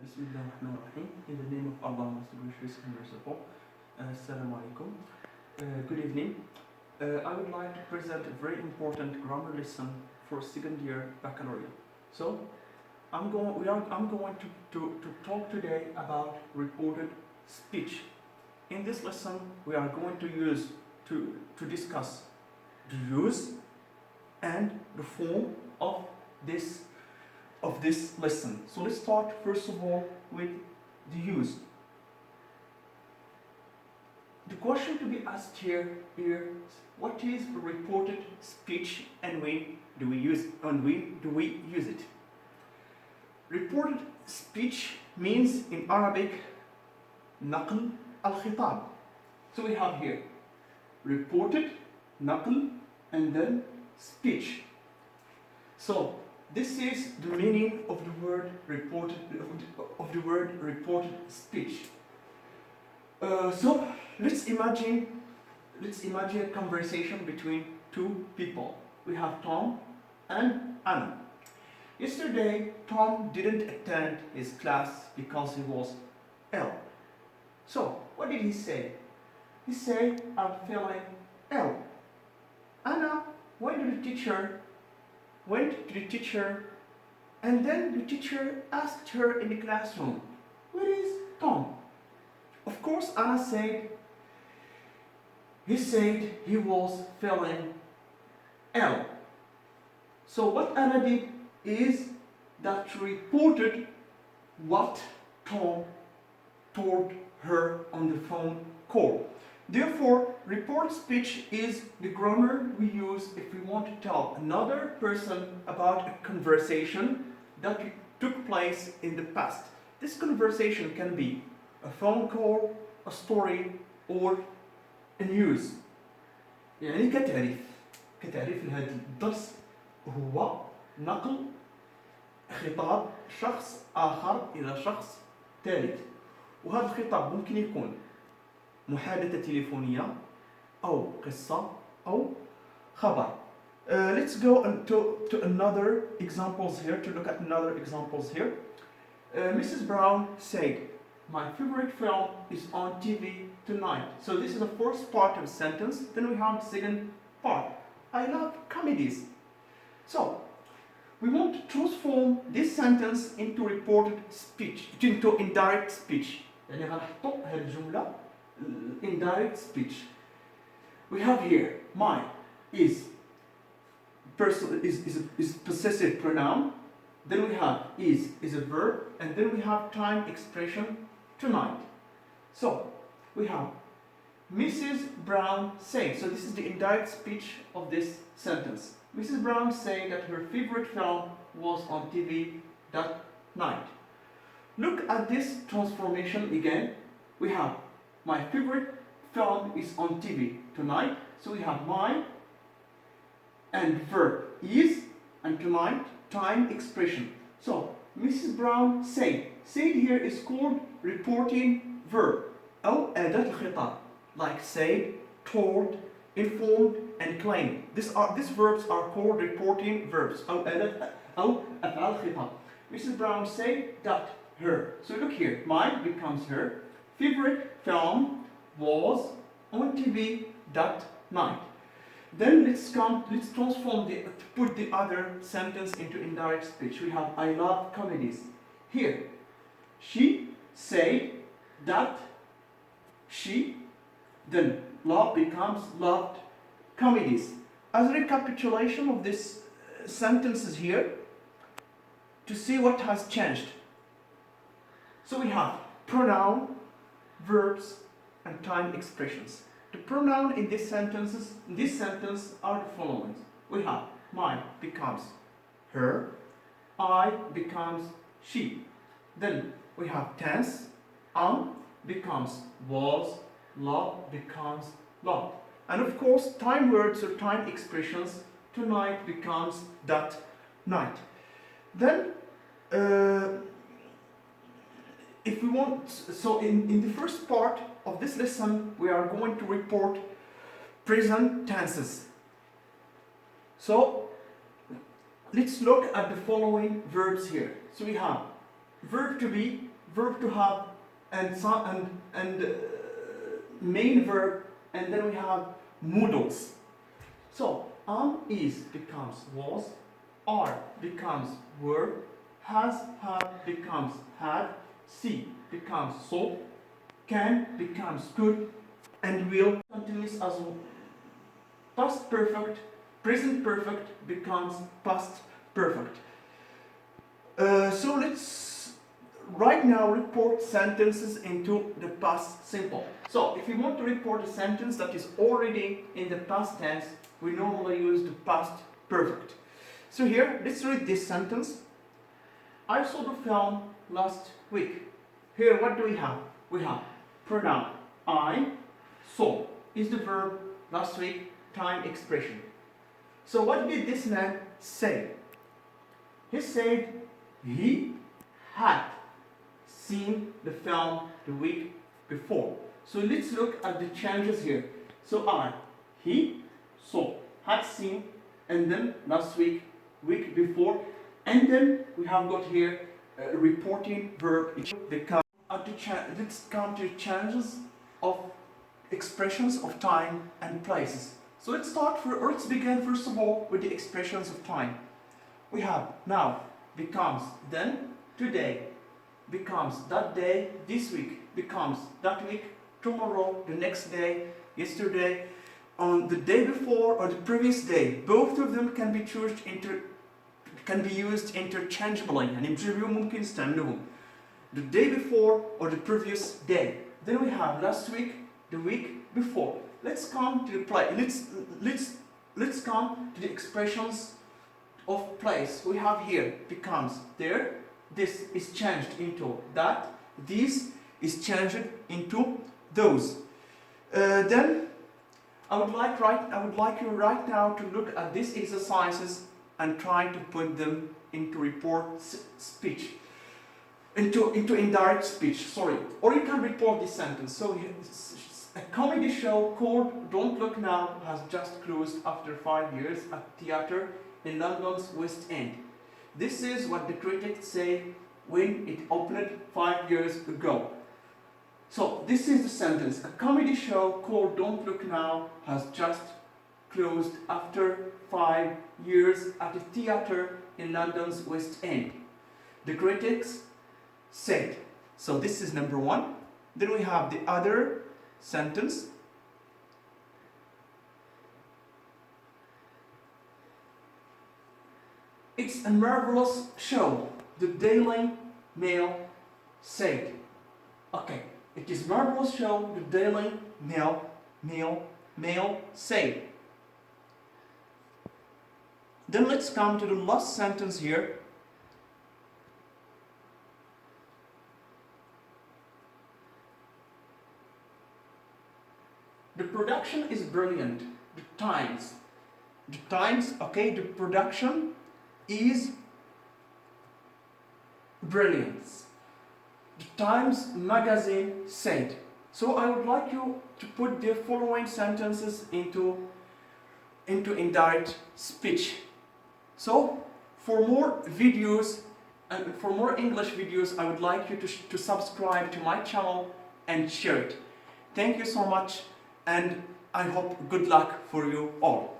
Bismillah ar-Rahman ar-Rahim. In the name of Allah, most gracious and merciful. Assalamu alaikum. Good evening. I would like to present a very important grammar lesson for second year baccalaureate. So, I'm going to talk today about reported speech. In this lesson, we are going to discuss the use and the form of this lesson. So let's start first of all with the use. The question to be asked here is what is reported speech and when do we use it? Reported speech means in Arabic naql al-khitab. So we have here reported, naql, and then speech. So this is the meaning of the word reported speech. So let's imagine a conversation between two people. We have Tom and Anna. Yesterday, Tom didn't attend his class because he was ill. So what did he say? He said, "I'm feeling ill." Anna went to the teacher, and then the teacher asked her in the classroom, "Where is Tom?" Of course, Anna said he was feeling ill. So what Anna did is that she reported what Tom told her on the phone call. Therefore, report speech is the grammar we use if we want to tell another person about a conversation that took place in the past. This conversation can be a phone call, a story, or a news. يعني كتعريف لهذا الدرس هو نقل خطاب شخص آخر إلى شخص ثالث. وهذا الخطاب ممكن يكون محادثة تليفونية أو قصة أو خبر. Let's go to another examples here, to look at another examples here. Mrs. Brown said, "My favorite film is on TV tonight." So this is the first part of the sentence. Then we have the second part. I love comedies. So we want to transform this sentence into reported speech, into indirect speech. يعني غنحطو هاد الجملة indirect speech. We have here my is possessive pronoun. Then we have is a verb, and then we have time expression tonight. So we have Mrs. Brown said. So this is the indirect speech of this sentence. Mrs. Brown said that her favorite film was on TV that night. Look at this transformation again. We have my favorite film is on TV tonight. So we have my and verb is, and tonight time expression. So Mrs. Brown said. Said here is called reporting verb أو أداة الخطاب, like said, told, informed, and claimed. These verbs are called reporting verbs أو أفعال خطاب. Mrs. Brown said that her. So look here, my becomes her. Favorite film was on TV that night. Then let's transform put the other sentence into indirect speech. We have I love comedies. Here, she said that she, then love becomes loved comedies. As a recapitulation of this sentences here, to see what has changed. So we have pronoun, verbs, and time expressions. The pronoun in this sentence are the following. We have my becomes her, I becomes she. Then we have tense, becomes was, love becomes loved. And of course, time words or time expressions, tonight becomes that night. Then if we want, so in the first part of this lesson, we are going to report present tenses. So let's look at the following verbs here. So we have verb to be verb to have, and main verb, and then we have modals. So is becomes was, are becomes were, has, have becomes had, see becomes saw, can becomes could, and will continues as past perfect, present perfect becomes past perfect. So let's right now report sentences into the past simple. So if you want to report a sentence that is already in the past tense, we normally use the past perfect. So here, let's read this sentence. I saw the film last week. Here, what do we have? We have pronoun I, saw is the verb, last week, time expression. So what did this man say? He said he had seen the film the week before. So let's look at the changes here. So he, saw, had seen, and then last week, week before, and then we have got here a reporting verb. Let's come to changes of expressions of time and places. So let's begin first of all with the expressions of time. We have now becomes then, today becomes that day, this week becomes that week, tomorrow, the next day, yesterday, on the day before or the previous day. Both of them can be used interchangeably. يعني بجيبوا ممكن استعملوهم. The day before or the previous day. Then we have last week, the week before. Let's come to the place. Let's come to the expressions of place. We have here becomes there. This is changed into that. This is changed into those. Then I would like you right now to look at these exercises and try to put them into report speech, into indirect speech. Sorry, or you can report this sentence. So a comedy show called Don't Look Now has just closed after 5 years at theatre in London's West End. This is what the critics say when it opened 5 years ago. So this is the sentence. A comedy show called Don't Look Now has just closed after 5 years at a theatre in London's West End. The critics said. So this is number one. Then we have the other sentence. It's a marvelous show, the Daily Mail said. Okay, it is marvelous show, the Daily Mail said. Then let's come to the last sentence here. The production is brilliant. The Times, okay, the production is brilliant. The Times magazine said. So I would like you to put the following sentences into indirect speech. So for more videos and for more English videos, I would like you to subscribe to my channel and share it. Thank you so much, and I hope good luck for you all.